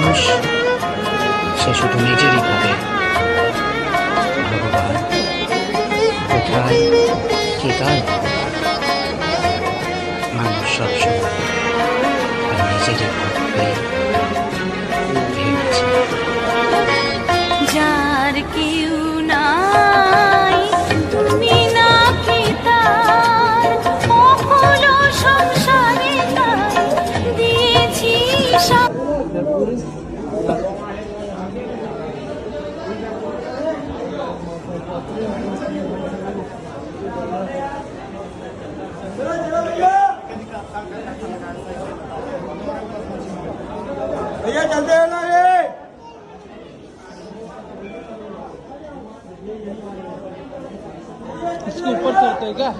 মানুষ সে শুধু নিজেরই ভাবে, ভগবান কোথায়, কে কার? মানুষ সবসময় তার নিজেরই ভাববে, ভেবেছে। যার কেউ নাই তুমি নাকি তার, অকুল সংসারে তাই দিয়েছি সব। भैया चलते हैं ना ये इसके ऊपर चढ़ते हैं क्या?